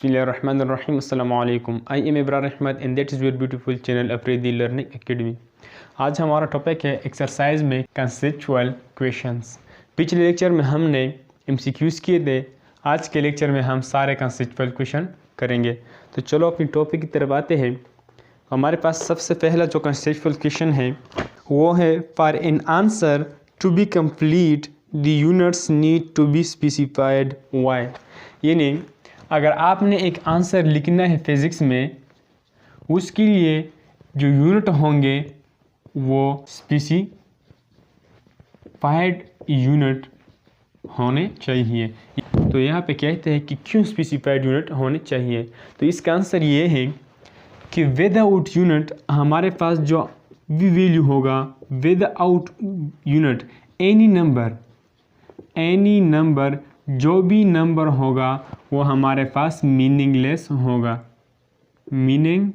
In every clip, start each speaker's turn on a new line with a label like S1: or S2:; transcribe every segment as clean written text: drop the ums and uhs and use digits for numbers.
S1: Bismillahirrahmanirrahim. Assalamu alaikum. I am Ibrar Ahmed and that is your beautiful channel Afridi Learning Academy. आज हमारा topic है exercise में conceptual questions. पिछले lecture में हमने MCQs किए थे, आज के लेक्चर में हम सारे कंसेप्चुअल क्वेश्चन करेंगे। तो चलो अपनी टॉपिक की तरफ आते हैं। हमारे पास सबसे पहला जो कंसेप्चुअल क्वेश्चन है वो है for an answer to be complete the units need to be specified why. यानी अगर आपने एक आंसर लिखना है फिज़िक्स में, उसके लिए जो यूनिट होंगे वो स्पेसिफाइड यूनिट होने चाहिए। तो यहाँ पे कहते हैं कि क्यों स्पेसिफाइड यूनिट होने चाहिए। तो इसका आंसर ये है कि विदाउट यूनिट हमारे पास जो भी वैल्यू होगा, विदाउट यूनिट एनी नंबर जो भी नंबर होगा वो हमारे पास मीनिंगलेस होगा, मीनिंगलेस।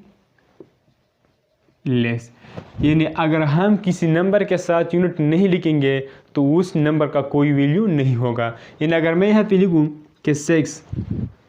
S1: यानी अगर हम किसी नंबर के साथ यूनिट नहीं लिखेंगे तो उस नंबर का कोई वैल्यू नहीं होगा। यानी अगर मैं यहाँ पे लिखूँ कि 6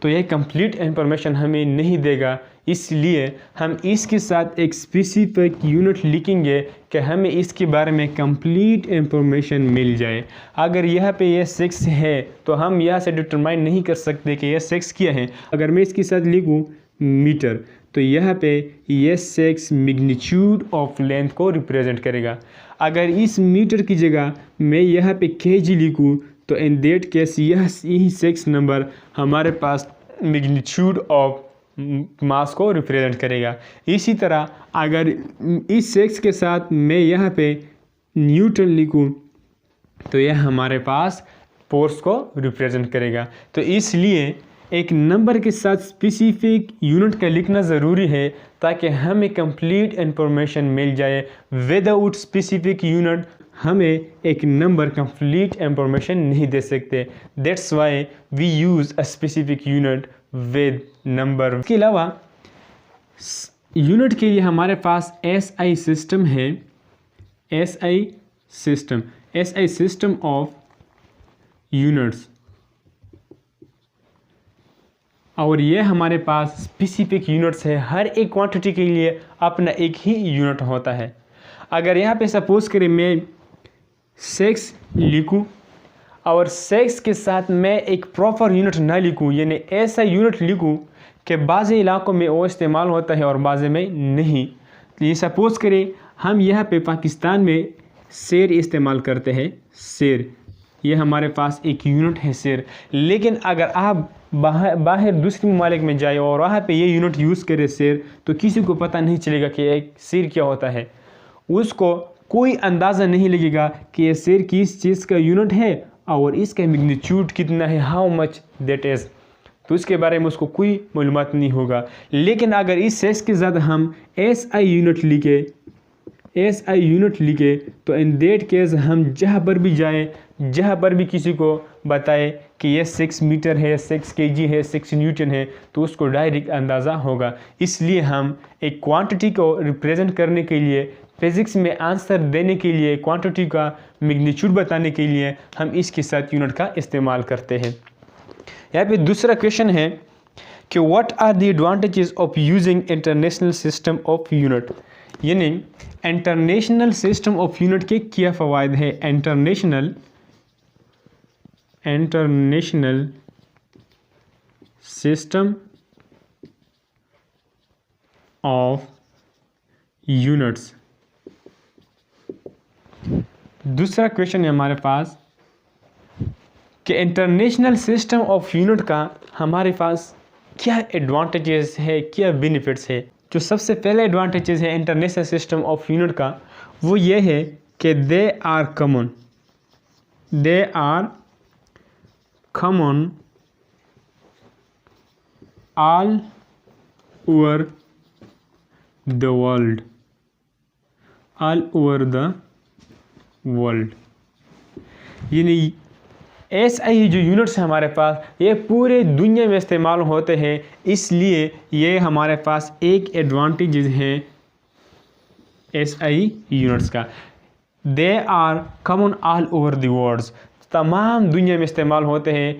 S1: तो यह कंप्लीट इंफॉर्मेशन हमें नहीं देगा, इसलिए हम इसके साथ एक स्पेसिफिक यूनिट लिखेंगे कि हमें इसके बारे में कंप्लीट इंफॉर्मेशन मिल जाए। अगर यहाँ पे यह 6 है तो हम यहाँ से डिटरमाइन नहीं कर सकते कि यह 6 क्या है। अगर मैं इसके साथ लिखूँ मीटर तो यहाँ पे यह 6 मैग्नीट्यूड ऑफ लेंथ को रिप्रेजेंट करेगा। अगर इस मीटर की जगह मैं यहाँ पे kg लिखूँ तो इन दैट केस यही 6 नंबर हमारे पास मैग्नीट्यूड ऑफ मास को रिप्रेजेंट करेगा। इसी तरह अगर इस 6 के साथ मैं यहाँ पे न्यूटन लिखूँ तो यह हमारे पास फोर्स को रिप्रेजेंट करेगा। तो इसलिए एक नंबर के साथ स्पेसिफिक यूनिट का लिखना ज़रूरी है ताकि हमें कंप्लीट इंफॉर्मेशन मिल जाए। विदाउट स्पेसिफिक यूनिट हमें एक नंबर कंप्लीट इंफॉर्मेशन नहीं दे सकते। That's why we use a specific unit with number. इसके अलावा यूनिट के लिए हमारे पास SI सिस्टम है, SI सिस्टम ऑफ यूनिट्स, और ये हमारे पास स्पेसिफिक यूनिट्स है। हर एक क्वांटिटी के लिए अपना एक ही यूनिट होता है। अगर यहाँ पे सपोज करें मैं 6 लिखूँ और 6 के साथ मैं एक प्रॉपर यूनिट ना लिखूँ, यानी ऐसा यूनिट लिखूँ कि बाज़ इलाकों में वो इस्तेमाल होता है और बाज़ में नहीं। तो ये सपोज़ करें हम यहाँ पे पाकिस्तान में शेर इस्तेमाल करते हैं, शेर ये हमारे पास एक यूनिट है शेर। लेकिन अगर आप बाहर दूसरे ममालिक में जाए और वहाँ पे ये यूनिट यूज़ करें शेर, तो किसी को पता नहीं चलेगा कि एक शेर क्या होता है। उसको कोई अंदाज़ा नहीं लगेगा कि ये शेर किस चीज़ का यूनिट है और इसका मैग्नीट्यूड कितना है, हाउ मच दैट इज़। तो इसके बारे में उसको कोई मालूमात नहीं होगा। लेकिन अगर इस 6 के साथ हम SI यूनिट लिखे तो इन दैट केस हम जहाँ पर भी जाए, जहाँ पर भी किसी को बताए कि ये 6 मीटर है, 6 kg है, 6 न्यूटन है, तो उसको डायरेक्ट अंदाज़ा होगा। इसलिए हम एक क्वांटिटी को रिप्रेजेंट करने के लिए, फिज़िक्स में आंसर देने के लिए, क्वांटिटी का मैग्नीट्यूड बताने के लिए हम इसके साथ यूनिट का इस्तेमाल करते हैं। यहाँ पे दूसरा क्वेश्चन है कि what are the advantages of using international system of unit. यानी इंटरनेशनल सिस्टम ऑफ यूनिट के क्या फ़वाइद है। International system of units. दूसरा क्वेश्चन है हमारे पास कि इंटरनेशनल सिस्टम ऑफ यूनिट का हमारे पास क्या एडवांटेजेस है, क्या बेनिफिट्स है। जो सबसे पहला एडवांटेजेस है इंटरनेशनल सिस्टम ऑफ यूनिट का वो ये है कि they are common all over the world. यानी SI जो यूनिट्स हैं हमारे पास ये पूरे दुनिया में इस्तेमाल होते हैं, इसलिए ये हमारे पास एक एडवांटेज है SI यूनिट्स का। They are common all over the world, तमाम दुनिया में इस्तेमाल होते हैं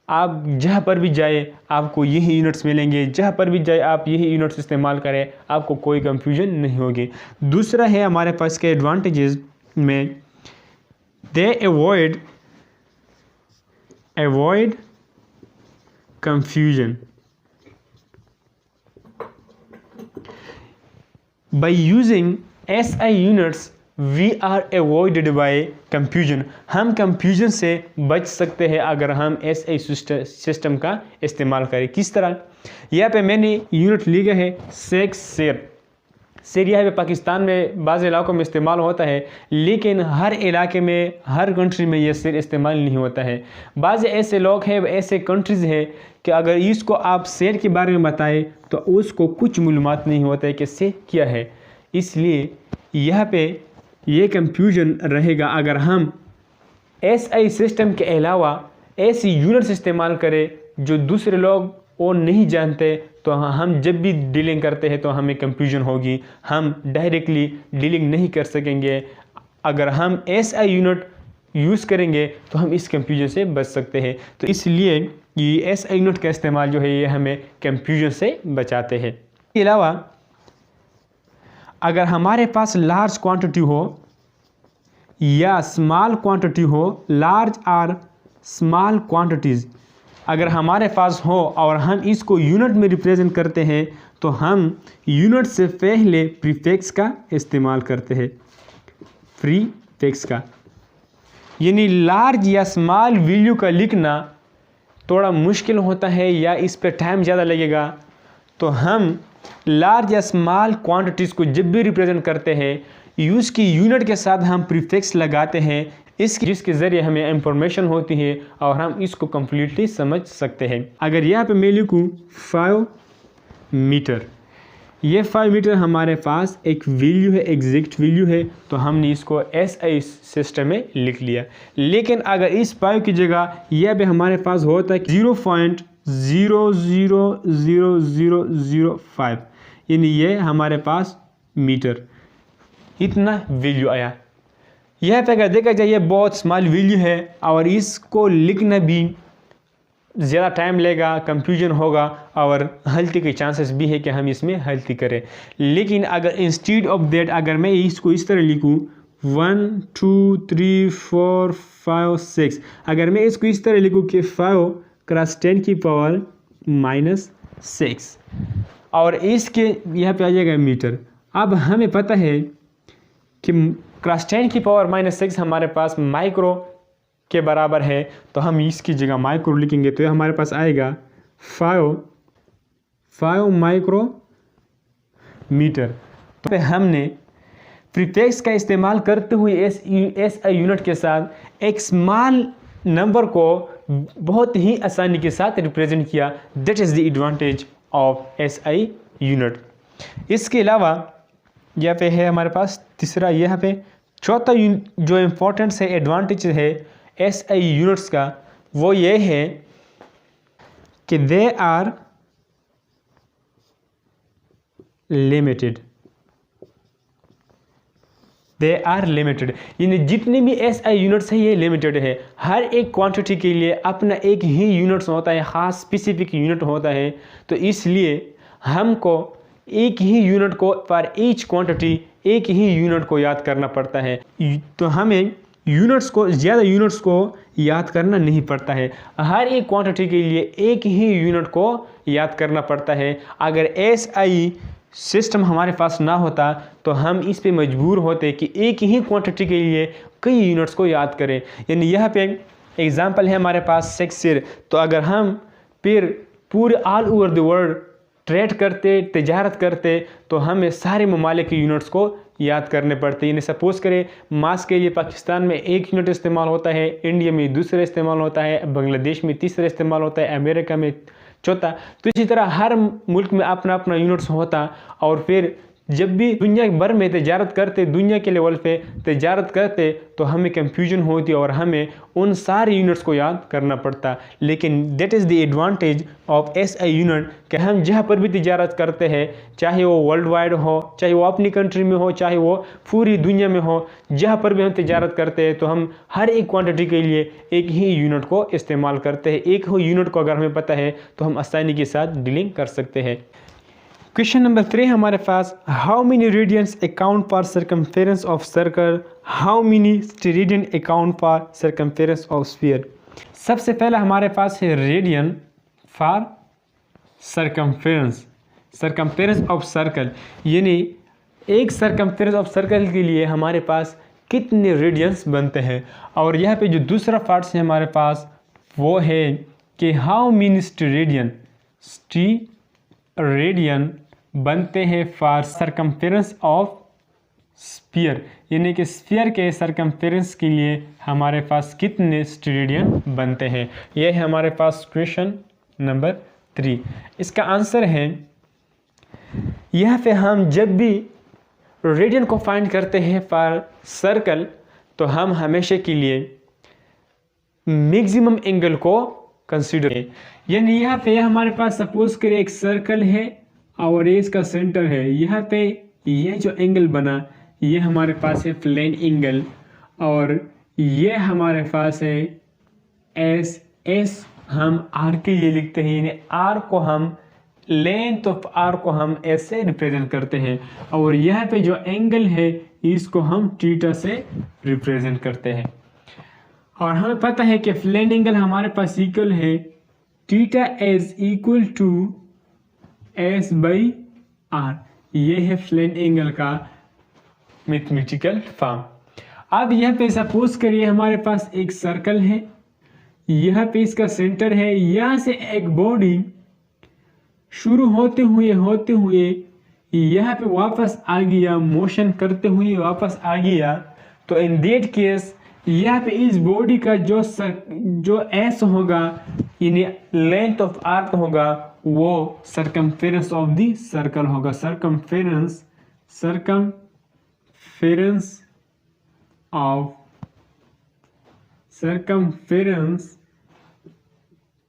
S1: आप जहाँ पर भी जाए आपको यही यूनिट्स मिलेंगे, जहाँ पर भी जाए आप यही यूनिट्स इस्तेमाल करें, आपको कोई कंफ्यूजन नहीं होगी। दूसरा है हमारे पास के एडवांटेजेस में, दे avoid confusion by using SI units we are avoided by confusion। हम confusion से बच सकते हैं अगर हम SI सिस्टम का इस्तेमाल करें। किस तरह? यहाँ पे मैंने यूनिट लिखा है सेर। सेर यहाँ पे पाकिस्तान में बाज़ इलाकों में इस्तेमाल होता है, लेकिन हर इलाके में, हर कंट्री में ये सेर इस्तेमाल नहीं होता है। बाज़ ऐसे लोग हैं, ऐसे कंट्रीज़ हैं कि अगर इसको आप सेर के बारे में बताएं तो उसको कुछ मालूमात नहीं होता है कि सेर क्या है। इसलिए यहाँ पे ये कंफ्यूजन रहेगा। अगर हम SI सिस्टम के अलावा ऐसी यूनिट्स इस्तेमाल करें जो दूसरे लोग वो नहीं जानते, तो हम जब भी डीलिंग करते हैं तो हमें कंफ्यूजन होगी, हम डायरेक्टली डीलिंग नहीं कर सकेंगे। अगर हम SI यूनिट यूज़ करेंगे तो हम इस कंफ्यूजन से बच सकते हैं। तो इसलिए ये SI यूनिट का इस्तेमाल जो है ये हमें कंफ्यूजन से बचाते हैं। इसके अलावा अगर हमारे पास लार्ज क्वांटिटी हो या स्मॉल क्वांटिटी हो, लार्ज और स्मॉल क्वांटिटीज़ अगर हमारे पास हो और हम इसको यूनिट में रिप्रेजेंट करते हैं तो हम यूनिट से पहले प्रीफिक्स का इस्तेमाल करते हैं, प्रीफिक्स का। यानी लार्ज या स्मॉल वैल्यू का लिखना थोड़ा मुश्किल होता है या इस पर टाइम ज़्यादा लगेगा, तो हम लार्ज या स्मॉल क्वांटिटीज़ को जब भी रिप्रेजेंट करते हैं यूज़ की यूनिट के साथ हम प्रीफिक्स लगाते हैं, जिसके ज़रिए हमें इंफॉर्मेशन होती है और हम इसको कम्प्लीटली समझ सकते हैं। अगर यहाँ पे मैं लिखूँ 5 मीटर, ये 5 मीटर हमारे पास एक वैल्यू है, एग्जैक्ट वैल्यू है, तो हमने इसको SI सिस्टम में लिख लिया। लेकिन अगर इस 5 की जगह यह भी हमारे पास होता है 0.00005, यानी ये हमारे पास मीटर, इतना वैल्यू आया। यह पे अगर देखा जाए ये बहुत स्मॉल वैल्यू है और इसको लिखना भी ज़्यादा टाइम लेगा, कंफ्यूजन होगा और गलती के चांसेस भी है कि हम इसमें गलती करें। लेकिन अगर इंस्टीड ऑफ दैट अगर मैं इसको इस तरह लिखूँ 1 2 3 4 5 6, अगर मैं इसको इस तरह लिखूँ कि 5 क्रॉस 10 की पावर -6 और इसके यहाँ पे आ जाएगा मीटर। अब हमें पता है कि क्रॉस 10 की पावर -6 हमारे पास माइक्रो के बराबर है, तो हम इसकी जगह माइक्रो लिखेंगे तो ये हमारे पास आएगा 5 माइक्रो मीटर। तो हमने प्रीफिक्स का इस्तेमाल करते हुए SI यूनिट के साथ एक स्मॉल नंबर को बहुत ही आसानी के साथ रिप्रेजेंट किया। That is the advantage of SI unit. इसके अलावा यहाँ पे है हमारे पास तीसरा, यहाँ पे चौथा जो इम्पोर्टेंस है, एडवांटेज है SI यूनिट्स का, वो ये है कि they are limited. They are limited यानी जितने भी SI यूनिट्स हैं ये लिमिटेड है। हर एक क्वांटिटी के लिए अपना एक ही यूनिट्स होता है, ख़ास स्पेसिफिक यूनिट होता है। तो इसलिए हमको एक ही यूनिट को फॉर ईच क्वांटिटी एक ही यूनिट को याद करना पड़ता है। तो हमें यूनिट्स को, ज़्यादा यूनिट्स को याद करना नहीं पड़ता है, हर एक क्वांटिटी के लिए एक ही यूनिट को याद करना पड़ता है। अगर SI सिस्टम हमारे पास ना होता तो हम इस पे मजबूर होते कि एक ही क्वांटिटी के लिए कई यूनिट्स को याद करें। यानी यहाँ पे एग्जांपल है हमारे पास 6 शेर, तो अगर हम फिर पूरे all over the world trade करते, तिजारत करते, तो हमें सारे ममालिक के यूनिट्स को याद करने पड़ते हैं। यानी सपोज़ करें मास के लिए पाकिस्तान में 1 यूनिट इस्तेमाल होता है, इंडिया में दूसरा इस्तेमाल होता है, बांग्लादेश में तीसरा इस्तेमाल होता है, अमेरिका में चौथा। तो इसी तरह हर मुल्क में अपना अपना यूनिट्स होता और फिर जब भी दुनिया भर में तजारत करते, दुनिया के लेवल पे तजारत करते, तो हमें कंफ्यूजन होती और हमें उन सारे यूनिट्स को याद करना पड़ता। लेकिन that is the advantage of SI unit कि हम जहाँ पर भी तजारत करते हैं, चाहे वो वर्ल्ड वाइड हो, चाहे वो अपनी कंट्री में हो, चाहे वो पूरी दुनिया में हो, जहाँ पर भी हम तजारत करते हैं तो हम हर एक क्वांटिटी के लिए एक ही यूनिट को इस्तेमाल करते हैं। एक ही यूनिट को अगर हमें पता है तो हम आसानी के साथ डीलिंग कर सकते हैं। क्वेश्चन नंबर 3 हमारे पास, how many radians account for circumference of circle, how many steradian account for circumference of sphere. सबसे पहला हमारे पास है radian for circumference, circumference of circle, यानी एक सर्कमफेरेंस ऑफ सर्कल के लिए हमारे पास कितने रेडियंस बनते हैं। और यहाँ पे जो दूसरा पार्ट है हमारे पास वो है कि हाउ मेनी स्टेरेडियन बनते हैं फॉर सर्कमफेरेंस ऑफ स्फीयर, यानी कि स्फीयर के सर्कमफेरेंस के लिए हमारे पास कितने स्टेरेडियन बनते हैं। यह है हमारे पास क्वेश्चन नंबर 3। इसका आंसर है, यहाँ पे हम जब भी रेडियन को फाइंड करते हैं फॉर सर्कल तो हम हमेशा के लिए मैक्सिमम एंगल को कंसीडर करें। यानी यहाँ पे हमारे पास सपोज करें एक सर्कल है और ये इसका सेंटर है, यहाँ पे ये जो एंगल बना ये हमारे पास है प्लेन एंगल, और ये हमारे पास है एस हम आर के लिए लिखते हैं, यानी आर को हम लेंथ ऑफ आर को हम ऐसे रिप्रेजेंट करते हैं, और यहाँ पे जो एंगल है इसको हम थीटा से रिप्रेजेंट करते हैं। और हमें पता है कि प्लेन एंगल हमारे पास इक्वल है theta is equal to S by R. ये है प्लेन एंगल का मैथमेटिकल फॉर्म। अब यहाँ पे सपोज करिए हमारे पास एक सर्कल है, यहाँ पे इसका सेंटर है, यहाँ से एक बॉडी शुरू होते हुए यहाँ पे वापस आ गया, मोशन करते हुए वापस आ गया, तो इन दैट केस यहाँ पे इस बॉडी का जो एस होगा यानी लेंथ ऑफ आर्क होगा वो सर्कमफेरेंस ऑफ द सर्कल होगा। सर्कमफेरेंस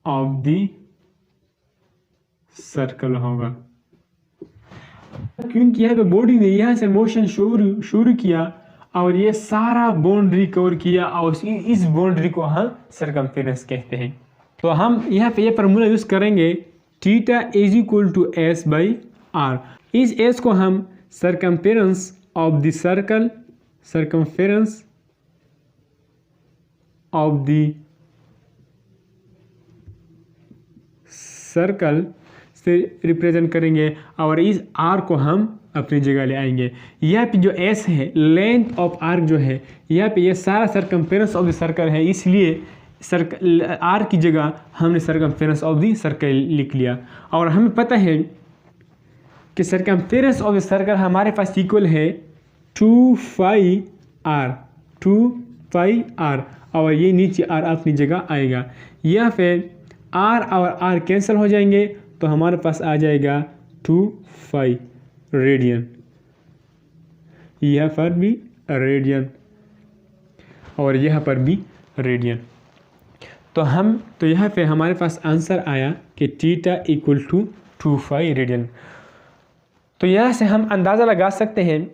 S1: ऑफ द सर्कल होगा, क्योंकि यहाँ पे बॉडी ने यहाँ से मोशन शुरू किया और ये सारा बाउंड्री कवर किया और इस बाउंड्री को हम सर्कमफेरेंस कहते हैं। तो हम यहाँ पे ये फार्मूला यूज करेंगे theta is equal to S by R. इस एस को हम सर्कमफेरेंस ऑफ द सर्कल से रिप्रेजेंट करेंगे और इस आर को हम अपनी जगह ले आएंगे। यहाँ पे जो एस है लेंथ ऑफ आर्क जो है, यहाँ पे ये सारा सर्कमफेरेंस ऑफ द सर्कल है, इसलिए आर की जगह हमने सर्कमफेरेंस ऑफ द सर्कल लिख लिया। और हमें पता है कि सर्कमफेरेंस ऑफ द सर्कल हमारे पास इक्वल है 2 पाई आर, और ये नीचे आर अपनी जगह आएगा। यहाँ पे आर और आर कैंसिल हो जाएंगे तो हमारे पास आ जाएगा 2 पाई रेडियन, यहाँ पर भी रेडियन और यहाँ पर भी रेडियन। तो यहाँ पे हमारे पास आंसर आया कि theta equal to 2 pi radian. तो यहाँ से हम अंदाज़ा लगा सकते हैं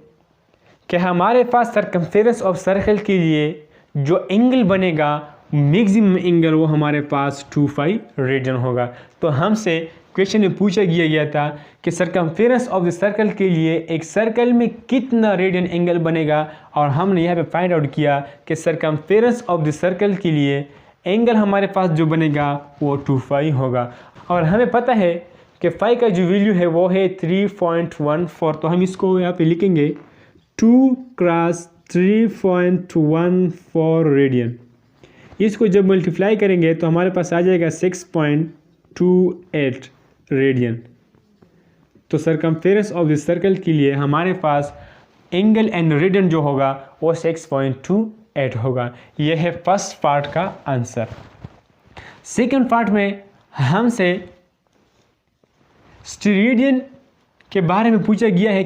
S1: कि हमारे पास सर्कमफेरेंस ऑफ सर्कल के लिए जो एंगल बनेगा मैक्सिमम एंगल वो हमारे पास 2 पाई रेडियन होगा। तो हमसे क्वेश्चन में पूछा गया था कि सर्कमफेरेंस ऑफ द सर्कल के लिए एक सर्कल में कितना रेडियन एंगल बनेगा, और हमने यहाँ पे फाइंड आउट किया कि सर्कमफेरेंस ऑफ द सर्कल के लिए एंगल हमारे पास जो बनेगा वो 2 पाई होगा। और हमें पता है कि पाई का जो वैल्यू है वो है 3.14। तो हम इसको यहाँ पे लिखेंगे 2 क्रॉस 3.14 रेडियन। इसको जब मल्टीप्लाई करेंगे तो हमारे पास आ जाएगा 6.28 रेडियन। तो सर्कमफेरेंस ऑफ द सर्कल के लिए हमारे पास एंगल एंड रेडियन जो होगा वो 6.28 होगा। यह है फर्स्ट पार्ट का आंसर। सेकंड पार्ट में हमसे स्टेरेडियन के बारे में पूछा गया है।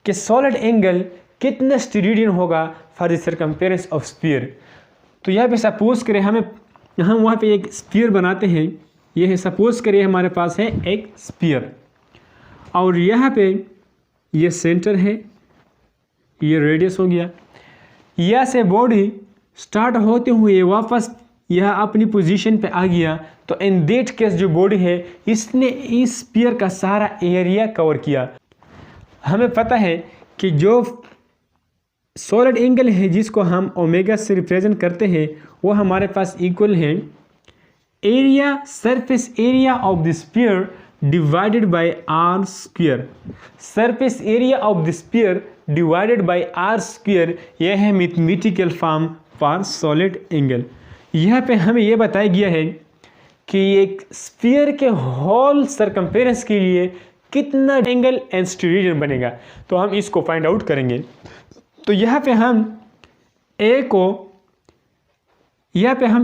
S1: कि सॉलिड एंगल कितना स्टेरेडियन होगा for the circumference of sphere. तो यहाँ पे सपोज करें हम वहाँ पे एक स्फीयर बनाते हैं। ये है, सपोज करिए हमारे पास है एक स्फीयर और यहाँ पे ये सेंटर है, ये रेडियस हो गया। यह से बॉडी स्टार्ट होते हुए वापस यह अपनी पोजीशन पे आ गया। तो इन दैट केस जो बॉडी है इसने इस स्फीयर का सारा एरिया कवर किया। हमें पता है कि जो सॉलिड एंगल है जिसको हम ओमेगा से रिप्रेजेंट करते हैं वो हमारे पास इक्वल है area, surface area of the sphere divided by R square. Surface area of the sphere divided by R square, यह है mathematical form for solid angle. यहाँ पे हमें यह बताया गया है कि एक स्फीयर के होल सरकमफेरेंस के लिए कितना एंगल एंड स्टेरेडियन बनेगा। तो हम इसको फाइंड आउट करेंगे। तो यहाँ पे हम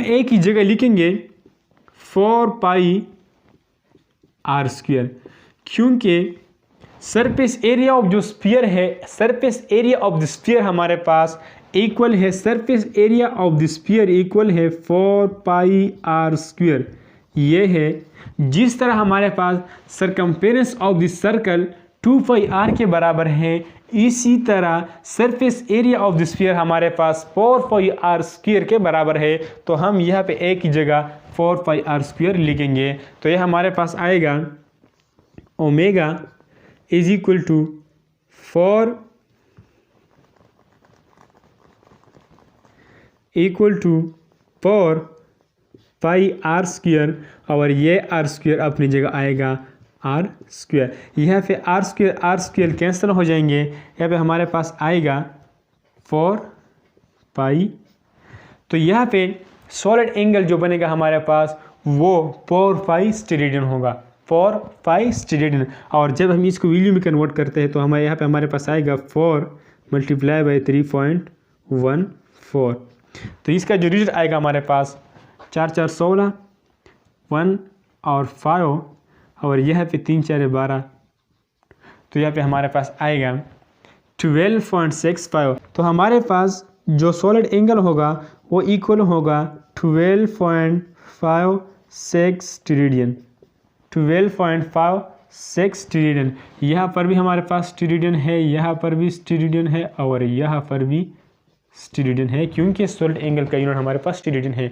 S1: ए की जगह लिखेंगे 4 पाई आर स्क्वायर, क्योंकि सरफेस एरिया ऑफ जो स्फीयर है, surface area of the sphere हमारे पास इक्वल है, surface area of the sphere equal है 4 पाई आर स्क्वायर। ये है जिस तरह हमारे पास circumference of the circle 2 pi r के बराबर है, इसी तरह surface area of the sphere हमारे पास 4 पाई आर स्क्वायर के बराबर है। तो हम यहाँ पे ए की जगह 4 पाई आर स्क्वायर लिखेंगे। तो ये हमारे पास आएगा omega is equal to 4 pi R square और ये आर स्क्वायर अपनी जगह आएगा आर स्क्वायर। यहाँ पे आर स्क्वायर कैंसिल हो जाएंगे। यहाँ पे हमारे पास आएगा 4 पाई। तो यहाँ पे सॉलिड एंगल जो बनेगा हमारे पास वो 4 पाई स्टेरेडियन होगा, 4 पाई स्टेरेडियन। और जब हम इसको वैल्यू में कन्वर्ट करते हैं तो हमारे यहाँ पे हमारे पास आएगा 4 मल्टीप्लाई बाई 3.14। तो इसका जो रिजल्ट आएगा हमारे पास 4 4 16, 1 और 5 और यह पे 3 4 12। तो यहाँ पे हमारे पास आएगा 12.65। तो हमारे पास जो सॉलिड एंगल होगा वो इक्वल होगा 12.56 स्टेरेडियन, 12.56 स्टेरेडियन। यहाँ पर भी हमारे पास स्टेरेडियन है, यहाँ पर भी स्टेरेडियन है और यहाँ पर भी स्टेरेडियन है, क्योंकि सॉलिड एंगल का यूनिट हमारे पास स्टेरेडियन है।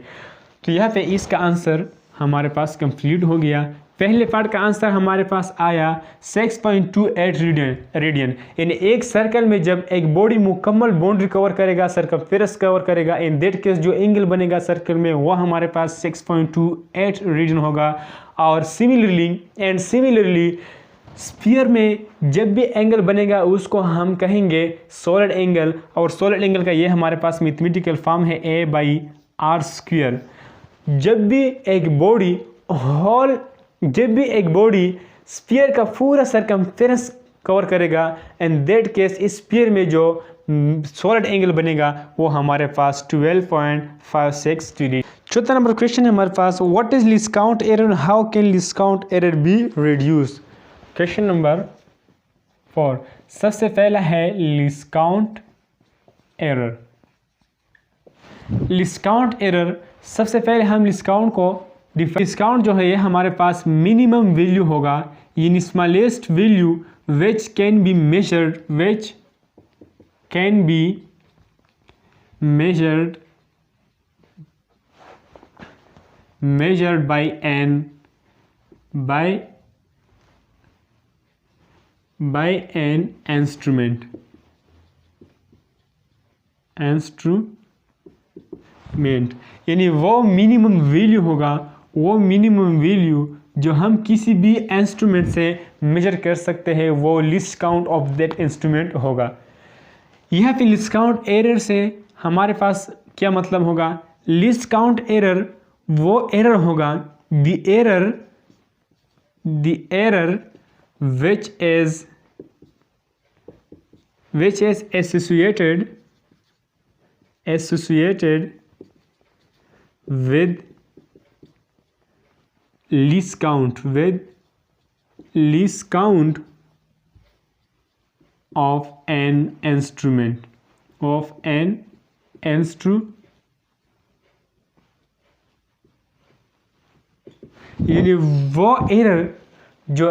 S1: तो यहाँ पे इसका आंसर हमारे पास कंप्लीट हो गया। पहले पार्ट का आंसर हमारे पास आया 6.28 रेडियन। यानी एक सर्कल में जब एक बॉडी मुकम्मल बाउंड्री कवर करेगा, सर्कमफेरेंस कवर करेगा, इन दैट केस जो एंगल बनेगा सर्कल में वो हमारे पास 6.28 रेडियन होगा। और सिमिलरली स्फीयर में जब भी एंगल बनेगा उसको हम कहेंगे सॉलिड एंगल। और सॉलिड एंगल का ये हमारे पास मैथमेटिकल फॉर्म है A/r स्क्वायर। जब भी एक बॉडी स्फीयर का पूरा सरकमफेरेंस कवर करेगा, एंड दैट केस इस स्फीयर में जो सॉलिड एंगल बनेगा वो हमारे पास 12.56 डिग्री। चौथा नंबर क्वेश्चन है हमारे पास, what is least count error, how can least count error be reduce. Question नंबर 4, सबसे पहला है least count error. Least count error, सबसे पहले हम लीस्ट काउंट को डिस्काउंट जो है ये हमारे पास मिनिमम वैल्यू होगा, यानी smallest value which can be measured by an instrument, यानी वो मिनिमम वैल्यू होगा, वो मिनिमम वैल्यू जो हम किसी भी इंस्ट्रूमेंट से मेजर कर सकते हैं वो least count of that instrument होगा। यहाँ पे लीस्ट काउंट एरर से हमारे पास क्या मतलब होगा, लीस्ट काउंट एरर वो एरर होगा the error which is associated with least count of an instrument यानी वो एरर जो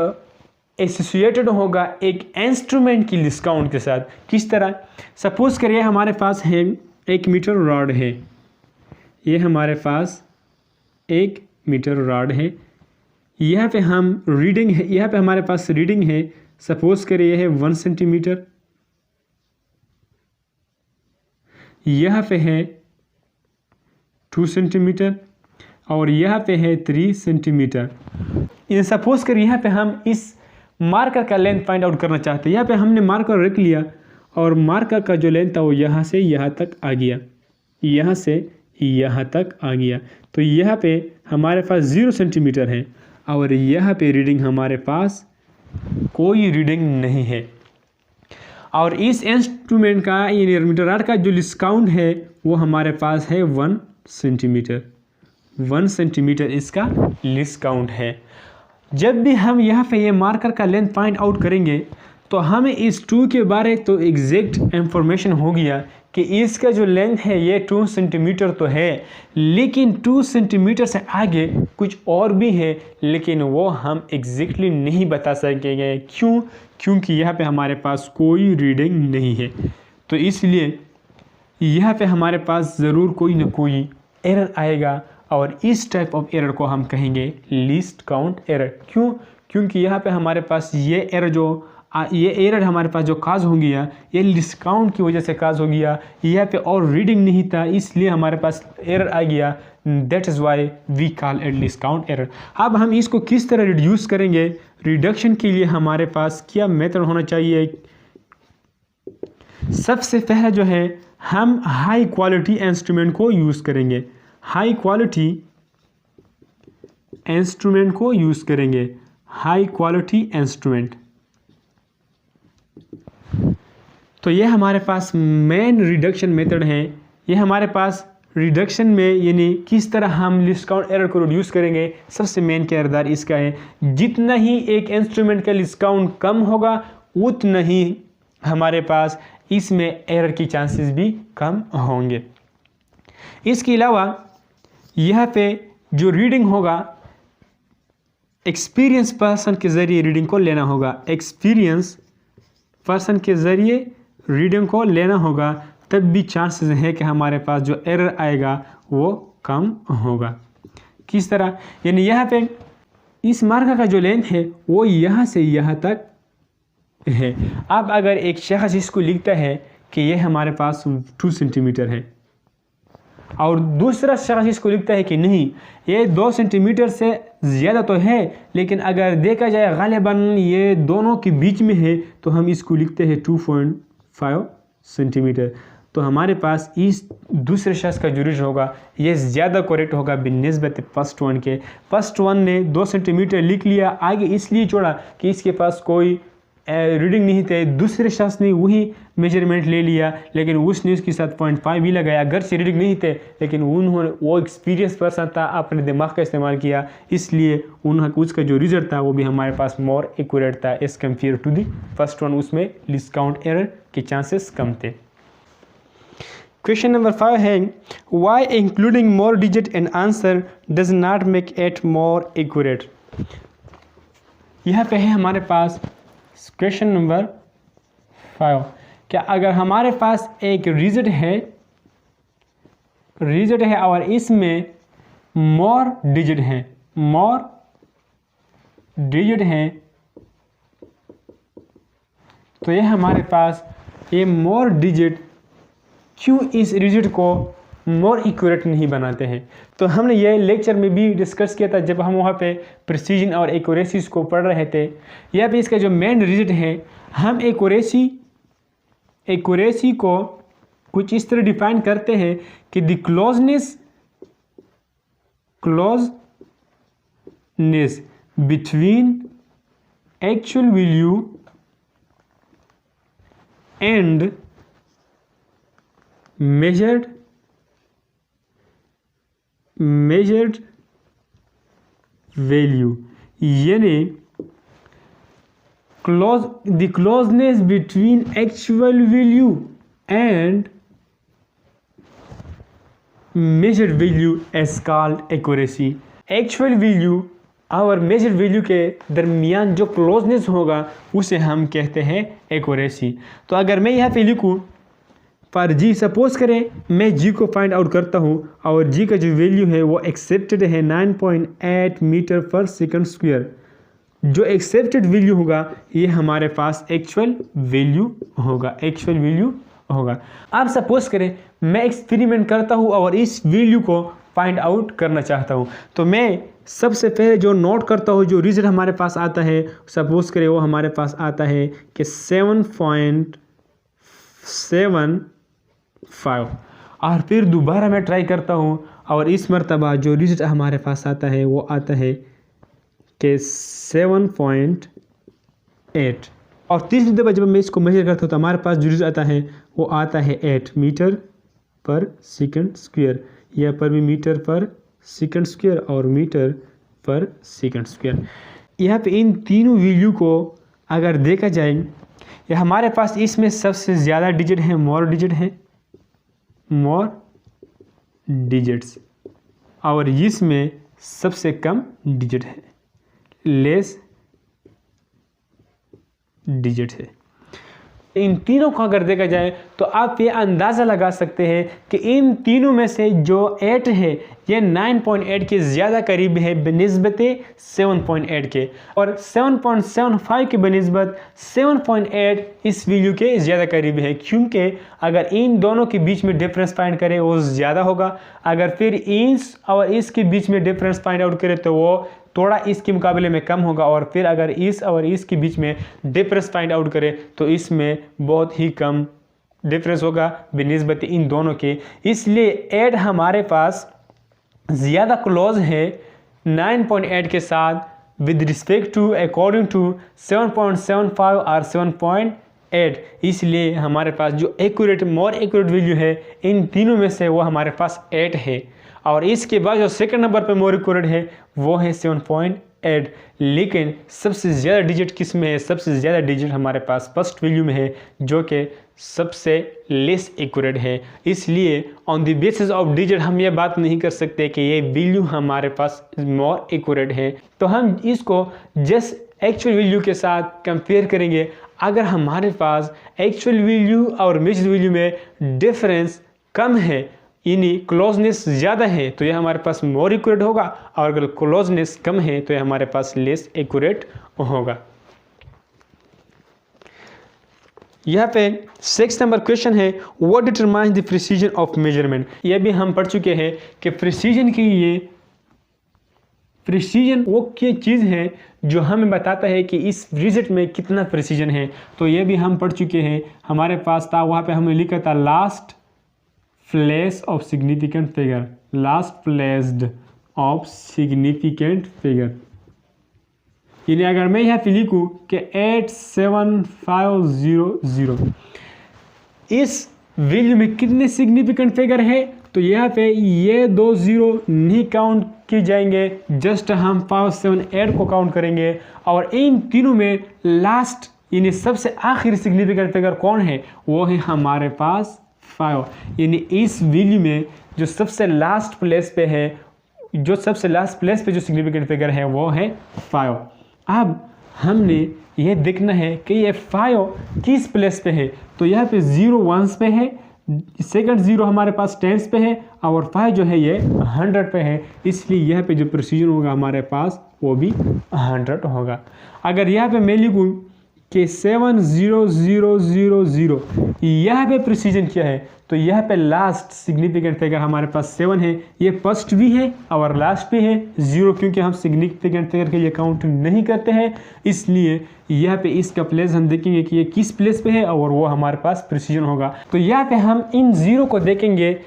S1: एसोसिएटेड होगा एक इंस्ट्रूमेंट की डिस्काउंट के साथ। किस तरह? सपोज करिए हमारे पास है 1 मीटर रॉड है, ये हमारे पास 1 मीटर रॉड है, यहाँ पे हम रीडिंग है, यहाँ पे हमारे पास रीडिंग है, सपोज करिए है 1 सेंटीमीटर, यहाँ पे है 2 सेंटीमीटर और यहाँ पे है 3 सेंटीमीटर। इन सपोज कर यहाँ पे हम इस मार्कर का लेंथ फाइंड आउट करना चाहते हैं। यहाँ पे हमने मार्कर रख लिया और मार्कर का जो लेंथ था वो यहाँ से यहाँ तक आ गया, यहाँ से यहाँ तक आ गया। तो यहाँ पे हमारे पास 0 सेंटीमीटर है और यहाँ पे रीडिंग हमारे पास कोई रीडिंग नहीं है। और इस इंस्ट्रूमेंट का यानी मीटर रॉड का जो डिस्काउंट है वो हमारे पास है 1 सेंटीमीटर। 1 सेंटीमीटर इसका डिस्काउंट है। जब भी हम यहाँ पे ये मार्कर का लेंथ फाइंड आउट करेंगे तो हमें इस 2 के बारे तो एग्जैक्ट इंफॉर्मेशन हो गया कि इसका जो लेंथ है ये 2 सेंटीमीटर तो है, लेकिन 2 सेंटीमीटर से आगे कुछ और भी है, लेकिन वो हम एग्जैक्टली नहीं बता सकेंगे। क्यों? क्योंकि यहाँ पे हमारे पास कोई रीडिंग नहीं है। तो इसलिए यहाँ पे हमारे पास ज़रूर कोई ना कोई एरर आएगा और इस टाइप ऑफ एरर को हम कहेंगे लीस्ट काउंट एरर। क्यों? क्योंकि यहाँ पे हमारे पास ये एरर हमारे पास जो काज हो गया ये लीस्ट काउंट की वजह से काज हो गया। यहाँ पे और रीडिंग नहीं था इसलिए हमारे पास एरर आ गया। That is why we call it least count error. अब हम इसको किस तरह रिड्यूस करेंगे? रिडक्शन के लिए हमारे पास क्या मेथड होना चाहिए? सबसे पहले जो है हम हाई क्वालिटी इंस्ट्रूमेंट को यूज़ करेंगे। हाई क्वालिटी इंस्ट्रूमेंट को यूज़ करेंगे। High quality instrument. तो ये हमारे पास मेन रिडक्शन मेथड है। ये हमारे पास रिडक्शन में यानी किस तरह हम लीस्ट काउंट एरर को रिड्यूस करेंगे, सबसे मेन किरदार इसका है। जितना ही एक इंस्ट्रूमेंट का लीस्ट काउंट कम होगा उतना ही हमारे पास इसमें एरर की चांसेस भी कम होंगे। इसके अलावा यहाँ पे जो रीडिंग होगा एक्सपीरियंस पर्सन के ज़रिए रीडिंग को लेना होगा। एक्सपीरियंस पर्सन के ज़रिए रीडिंग को लेना होगा, तब भी चांसेस है कि हमारे पास जो एरर आएगा वो कम होगा। किस तरह? यानी यहाँ पे इस मार्कर का जो लेंथ है वो यहाँ से यहाँ तक है। अब अगर एक शख्स इसको लिखता है कि ये हमारे पास 2 सेंटीमीटर है और दूसरा शख्स इसको लिखता है कि नहीं ये 2 सेंटीमीटर से ज़्यादा तो है, लेकिन अगर देखा जाए गालिबन ये दोनों के बीच में है, तो हम इसको लिखते हैं 2.5 सेंटीमीटर। तो हमारे पास इस दूसरे शख्स का जो रीजन होगा ये ज़्यादा करेक्ट होगा बिनिस्बत फर्स्ट वन के। फर्स्ट वन ने 2 सेंटीमीटर लिख लिया, आगे इसलिए छोड़ा कि इसके पास कोई रीडिंग नहीं थे। दूसरे शख्स ने वही मेजरमेंट ले लिया, लेकिन उसने उसके साथ 0.5 भी लगाया। अगर से रीडिंग नहीं थे, लेकिन उन्होंने वो एक्सपीरियंस पर्सन था, अपने दिमाग का इस्तेमाल किया, इसलिए उसका जो रिजल्ट था वो भी हमारे पास मोर एक्यूरेट था as compare to the first one. उसमें लीस्ट काउंट एरर के चांसेस कम थे। क्वेश्चन नंबर 5 है why including more digit in answer does not make it more accurate. यहाँ पे है हमारे पास क्वेश्चन नंबर 5। क्या अगर हमारे पास एक रिजल्ट है और इसमें मोर डिजिट हैं, तो ये हमारे पास ये मोर डिजिट क्यों इस रिजल्ट को मोर एक्यूरेट नहीं बनाते हैं? तो हमने ये लेक्चर में भी डिस्कस किया था जब हम वहाँ पे प्रिसीजन और एक्यूरेसीज को पढ़ रहे थे। यह भी इसका जो मेन रिजल्ट है, हम एक्यूरेसी को कुछ इस तरह डिफाइन करते हैं कि the closeness between actual value and measured value। यानी the closeness between actual value and measured value is called accuracy. Actual value और measured value के दरमियान जो closeness होगा उसे हम कहते हैं accuracy. तो अगर मैं यहाँ पे लिखूँ पर जी, सपोज करें मैं जी को फाइंड आउट करता हूँ और जी का जो वैल्यू है वो एक्सेप्टेड है 9.8 मीटर पर सेकंड स्क्वायर। जो एक्सेप्टेड वैल्यू होगा ये हमारे पास एक्चुअल वैल्यू होगा। अब सपोज करें मैं एक्सपेरिमेंट करता हूँ और इस वैल्यू को फाइंड आउट करना चाहता हूँ, तो मैं सबसे पहले जो नोट करता हूँ, जो रिजल्ट हमारे पास आता है, सपोज करें वो हमारे पास आता है कि 7.75 और फिर दोबारा मैं ट्राई करता हूँ और इस मर्तबा जो रिजल्ट हमारे पास आता है वो आता है कि 7.8 और तीसरी दफ़ा जब मैं इसको मेजर करता हूँ तो हमारे पास जो रिजल्ट आता है वो आता है 8 मीटर पर सेकंड स्क्वायर। यहाँ पर भी मीटर पर सेकंड स्क्वायर और मीटर पर सेकंड स्क्वायर। यहाँ पे इन तीनों वैल्यू को अगर देखा जाए, ये हमारे पास इसमें सबसे ज़्यादा डिजिट है, मोर डिजिट्स, और इसमें सबसे कम डिजिट है, लेस डिजिट है। इन तीनों को अगर देखा जाए तो आप ये अंदाज़ा लगा सकते हैं कि इन तीनों में से जो 8 है ये 9.8 के ज़्यादा करीब है बनिस्बत 7.8 के, और 7.75 के बनिस्बत 7.8 इस वैल्यू के ज़्यादा करीब है, क्योंकि अगर इन दोनों के बीच में डिफरेंस फाइंड करें वो ज़्यादा होगा, अगर फिर इस और इसके बीच में डिफरेंस फाइंड आउट करें तो वो थोड़ा इसके मुकाबले में कम होगा, और फिर अगर इस और इसके बीच में डिफरेंस फाइंड आउट करें तो इसमें बहुत ही कम डिफरेंस होगा बनिस्बत इन दोनों के। इसलिए 8 हमारे पास ज़्यादा क्लोज है 9.8 के साथ with respect to according to 7.75 और 7.8। इसलिए हमारे पास जो मोर एक्यूरेट वैल्यू है इन तीनों में से वो हमारे पास 8 है, और इसके बाद जो सेकंड नंबर पे मोर एक्यूरेट है वो है 7.8। लेकिन सबसे ज़्यादा डिजिट किस में है? सबसे ज़्यादा डिजिट हमारे पास फर्स्ट वैल्यू में है, जो कि सबसे लेस एक्यूरेट है। इसलिए on the basis of digit हम ये बात नहीं कर सकते कि ये वैल्यू हमारे पास मोर एक्यूरेट है। तो हम इसको जस्ट एक्चुअल वैल्यू के साथ कंपेयर करेंगे। अगर हमारे पास एक्चुअल वैल्यू और मेजर्ड वैल्यू में डिफरेंस कम है, यानी क्लोजनेस ज़्यादा है, तो यह हमारे पास मोर एक्यूरेट होगा, और अगर क्लोजनेस कम है तो यह हमारे पास लेस एक्यूरेट होगा। यहाँ पे 6 नंबर क्वेश्चन है, what determines the precision of measurement. यह भी हम पढ़ चुके हैं कि प्रिसीजन के लिए प्रिसीजन वो क्या चीज़ है जो हमें बताता है कि इस रिजल्ट में कितना प्रिसीजन है। तो यह भी हम पढ़ चुके हैं, हमारे पास था, वहाँ पे हमने लिखा था last place of significant figure, last placed of significant figure. यानी अगर मैं यहाँ पे लिखूँ कि 87500 इस वैल्यू में कितने सिग्निफिकेंट फिगर है, तो यहाँ पे ये 2 0 नहीं काउंट की जाएंगे, जस्ट हम 578 को काउंट करेंगे, और इन तीनों में लास्ट यानी सबसे आखिरी सिग्निफिकेंट फिगर कौन है? वो है हमारे पास 5। यानी इस वैल्यू में जो सबसे लास्ट प्लेस पे है, जो सिग्निफिकेंट फिगर है वो है 5। अब हमने ये देखना है कि ये 5 किस प्लेस पे है। तो यहाँ पे 0 1s पे है, सेकंड 0 हमारे पास 10s पे है, और 5 जो है ये 100 पे है। इसलिए यहाँ पे जो प्रिसीजन होगा हमारे पास वो भी 100 होगा। अगर यहाँ पे मैं लिखूँ कि 70000, यहाँ पे प्रिसीजन क्या है? तो यहाँ पे लास्ट सिग्निफिकेंट फिगर हमारे पास 7 है, ये फर्स्ट भी है और लास्ट भी है 0, क्योंकि हम सिग्निफिकेंट फिगर के लिए काउंट नहीं करते हैं। इसलिए यहाँ पे इसका प्लेस हम देखेंगे कि ये किस प्लेस पे है, और वो हमारे पास प्रिसीजन होगा। तो यहाँ पे हम इन 0 को देखेंगे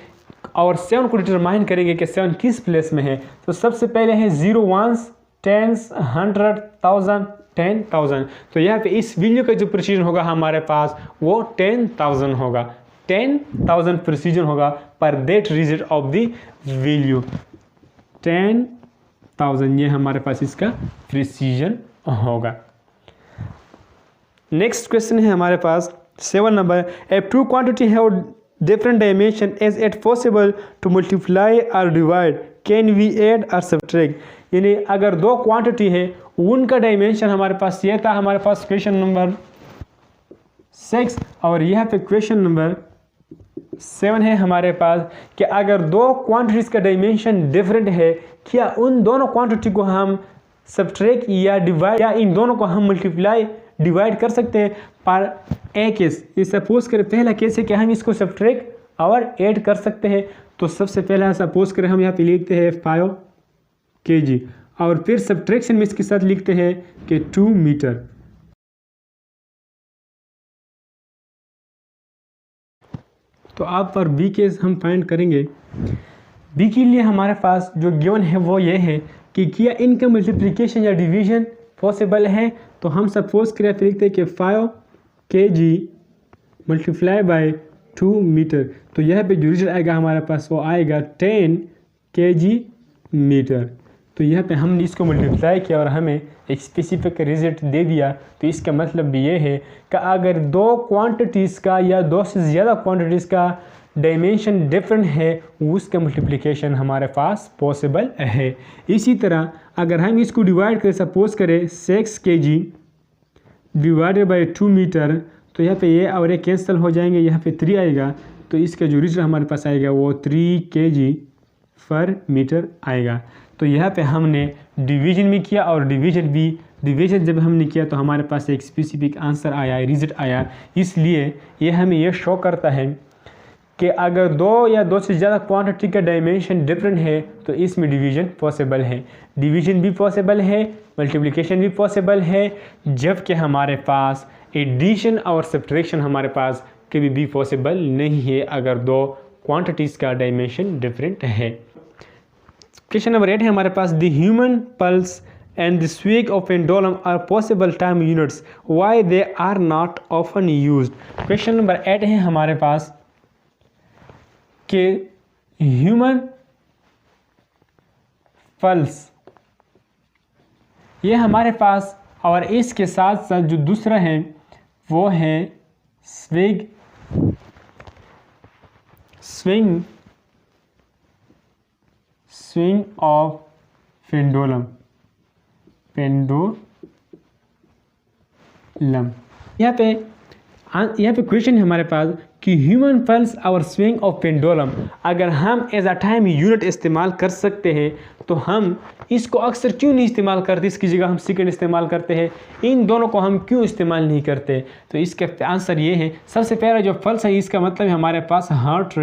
S1: और 7 को डिटरमाइन करेंगे कि 7 किस प्लेस में है। तो सबसे पहले है 0 1s 10s 100 1000 10,000। तो यहाँ पे इस वैल्यू का जो प्रिसीजन होगा हमारे पास वो 10,000 होगा। 10,000 प्रिसीजन होगा पर that result of the value 10,000, ये हमारे पास इसका प्रिसीजन होगा। नेक्स्ट क्वेश्चन है हमारे पास 7 number, if two quantity have different dimension is it possible to multiply और डिवाइड, कैन वी ऐड और सब्ट्रैक्ट। यानी अगर दो क्वांटिटी है उनका डायमेंशन हमारे पास ये था, हमारे पास क्वेश्चन नंबर 6 और यह पे क्वेश्चन नंबर 7 है हमारे पास कि अगर दो क्वांटिटीज़ का डायमेंशन डिफरेंट है, क्या उन दोनों क्वांटिटी को हम सब्ट्रैक्ट या डिवाइड या इन दोनों को हम मल्टीप्लाई डिवाइड कर सकते हैं। पर ए केस, ये सपोज करें पहला केस है कि हम इसको सब्ट्रैक्ट और ऐड कर सकते हैं। तो सबसे पहला सपोज करें हम यहाँ पे लिखते हैं 5 kg और फिर सब्ट्रैक्शन में इसके साथ लिखते हैं कि 2 मीटर। तो आप पर बी केस हम फाइंड करेंगे। बी के लिए हमारे पास जो गिवन है वो ये है कि क्या इनका मल्टीप्लिकेशन या डिवीजन पॉसिबल है। तो हम सपोज करें तो लिखते हैं कि 5 kg मल्टीप्लाई बाय 2 मीटर। तो यह पे जो रिजल्ट आएगा हमारे पास वो आएगा 10 kg मीटर। तो यहाँ पे हमने इसको मल्टीप्लाई किया और हमें एक स्पेसिफिक रिजल्ट दे दिया। तो इसका मतलब भी ये है कि अगर दो क्वांटिटीज़ का या दो से ज़्यादा क्वांटिटीज़ का डायमेंशन डिफरेंट है उसका मल्टीप्लिकेशन हमारे पास पॉसिबल है। इसी तरह अगर हम इसको डिवाइड करें, सपोज करें 6 kg डिवाइडेड बाय 2 मीटर, तो यहाँ पे ये और ये कैंसिल हो जाएंगे, यहाँ पे 3 आएगा। तो इसका जो रिजल्ट हमारे पास आएगा वो 3 kg पर मीटर आएगा। तो यहाँ पे हमने डिवीजन भी किया और डिवीजन जब हमने किया तो हमारे पास एक स्पेसिफिक आंसर आया, रिजल्ट आया। इसलिए ये हमें ये शो करता है कि अगर दो या दो से ज़्यादा क्वांटिटी का डायमेंशन डिफरेंट है तो इसमें डिवीजन पॉसिबल है, डिवीजन भी पॉसिबल है, मल्टीप्लिकेशन भी पॉसिबल है, जबकि हमारे पास एडिशन और सब्ट्रैक्शन हमारे पास कभी भी पॉसिबल नहीं है अगर दो क्वांटिटीज़ का डायमेंशन डिफरेंट है। क्वेश्चन नंबर 8 है हमारे पास, the human pulse and the swing of pendulum are possible time units, why they are not often used. Question नंबर 8 है हमारे पास कि ह्यूमन पल्स ये हमारे पास और इसके साथ साथ जो दूसरा है वो है स्विंग ऑफ पेंडुलम। यहाँ पे क्वेश्चन है हमारे पास कि ह्यूमन पल्स और स्विंग ऑफ पेंडुलम अगर हम एज अ टाइम यूनिट इस्तेमाल कर सकते हैं तो हम इसको अक्सर क्यों नहीं इस्तेमाल करते, इसकी जगह हम सेकंड इस्तेमाल करते हैं, इन दोनों को हम क्यों इस्तेमाल नहीं करते। तो इसका आंसर ये है, सबसे पहला जो पल्स है इसका मतलब है हमारे पास हार्ट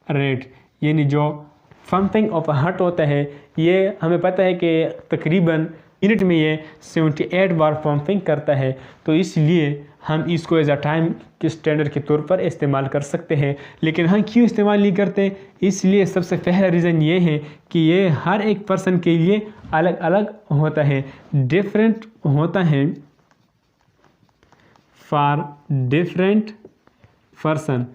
S1: रेट यानी जो पंपिंग ऑफ हार्ट होता है, ये हमें पता है कि तकरीबन मिनट में ये 78 बार पंपिंग करता है। तो इसलिए हम इसको एज अ टाइम के स्टैंडर्ड के तौर पर इस्तेमाल कर सकते हैं। लेकिन हम क्यों इस्तेमाल नहीं करते, इसलिए सबसे पहला रीज़न ये है कि ये हर एक पर्सन के लिए अलग अलग होता है, डिफरेंट होता है फॉर डिफरेंट पर्सन,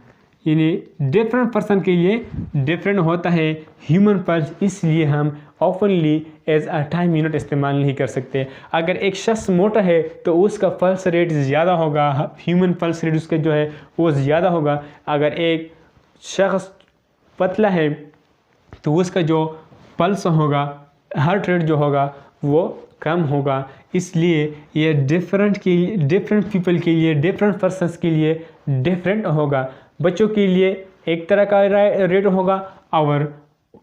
S1: यानी डिफरेंट पर्सन के लिए डिफरेंट होता है ह्यूमन पल्स। इसलिए हम ऑफनली एज अ टाइम यूनिट इस्तेमाल नहीं कर सकते। अगर एक शख्स मोटा है तो उसका पल्स रेट ज़्यादा होगा, ह्यूमन पल्स रेट उसका जो है वो ज़्यादा होगा। अगर एक शख्स पतला है तो उसका जो पल्स होगा, हार्ट रेट जो होगा वो कम होगा। इसलिए ये डिफरेंट पीपल के लिए, डिफरेंट पर्सन्स के लिए डिफरेंट होगा। बच्चों के लिए एक तरह का रेट होगा और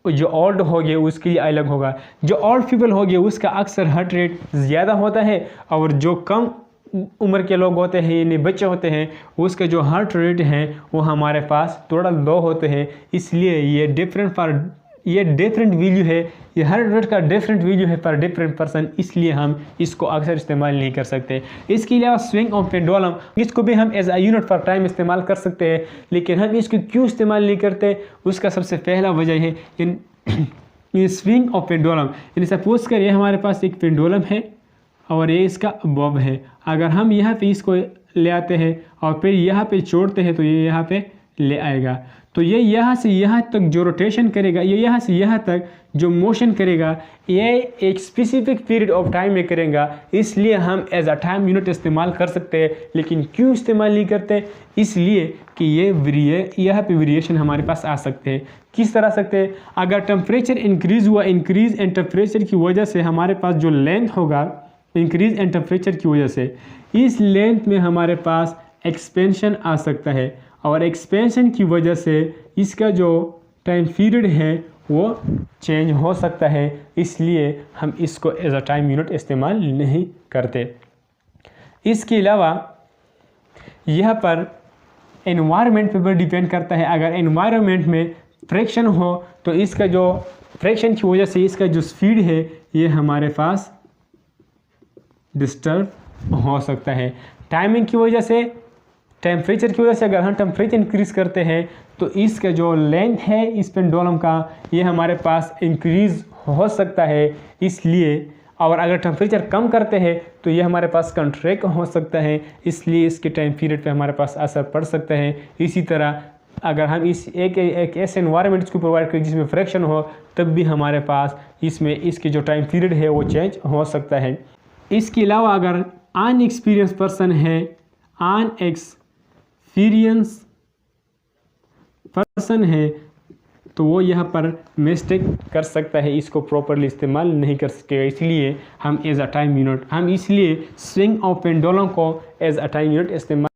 S1: जो ओल्ड हो गए उसके लिए अलग होगा। जो ओल्ड पीपल हो गए उसका अक्सर हार्ट रेट ज़्यादा होता है और जो कम उम्र के लोग होते हैं यानी बच्चे होते हैं उसका जो हार्ट रेट है वो हमारे पास थोड़ा लो होते हैं। इसलिए ये डिफरेंट वैल्यू है, ये हार्ट रेट का डिफरेंट वैल्यू है पर डिफरेंट पर्सन, इसलिए हम इसको अक्सर इस्तेमाल नहीं कर सकते। इसके अलावा स्विंग ऑफ पेंडुलम, इसको भी हम as a unit for time इस्तेमाल कर सकते हैं, लेकिन हम इसको क्यों इस्तेमाल नहीं करते, उसका सबसे पहला वजह है ये स्विंग ऑफ पेंडुलम। यानी सपोज करिए हमारे पास एक पेंडुलम है और ये इसका बॉब है। अगर हम यहाँ पे इसको ले आते हैं और फिर यहाँ पे छोड़ते हैं तो ये यहाँ पे ले आएगा। तो ये यहाँ से यहाँ तक जो रोटेशन करेगा, ये यहाँ से यहाँ तक जो मोशन करेगा, ये एक स्पेसिफिक पीरियड ऑफ टाइम में करेगा, इसलिए हम एज अ टाइम यूनिट इस्तेमाल कर सकते हैं। लेकिन क्यों इस्तेमाल नहीं करते? इसलिए कि यहाँ पे वेरिएशन हमारे पास आ सकते हैं। किस तरह सकते हैं? अगर टेम्परेचर इंक्रीज़ हुआ, इंक्रीज़ इन टेम्परेचर की वजह से हमारे पास जो लेंथ होगा, इंक्रीज़ इन टेम्परेचर की वजह से इस लेंथ में हमारे पास एक्सपेंशन आ सकता है, और एक्सपेंशन की वजह से इसका जो टाइम पीरियड है वो चेंज हो सकता है। इसलिए हम इसको एज अ टाइम यूनिट इस्तेमाल नहीं करते। इसके अलावा यह पर एनवायरनमेंट पे भी डिपेंड करता है। अगर एनवायरनमेंट में फ्रिक्शन हो तो इसका जो फ्रिक्शन की वजह से इसका जो स्पीड है ये हमारे पास डिस्टर्ब हो सकता है। टाइमिंग की वजह से, टेम्परेचर की वजह से अगर हम टेम्परेचर इंक्रीज़ करते हैं तो इसका जो लेंथ है इस पेंडुलम का ये हमारे पास इंक्रीज़ हो सकता है। इसलिए और अगर टेम्परेचर कम करते हैं तो ये हमारे पास कंट्रैक्ट हो सकता है, इसलिए इसके टाइम पीरियड पे हमारे पास असर पड़ सकता है। इसी तरह अगर हम इस एक ऐसे एनवायरनमेंट को प्रोवाइड करें जिसमें फ्रिक्शन हो, तब भी हमारे पास इसमें इसके जो टाइम पीरियड है वो चेंज हो सकता है। इसके अलावा अगर अनएक्सपीरियंस पर्सन है, अनएक्सपीरियंस पर्सन है, तो वो यहाँ पर मिस्टेक कर सकता है, इसको प्रॉपरली इस्तेमाल नहीं कर सकेगा। इसलिए हम एज अ टाइम यूनिट, हम इसलिए स्विंग ऑफ पेंडुलम को एज अ टाइम यूनिट इस्तेमाल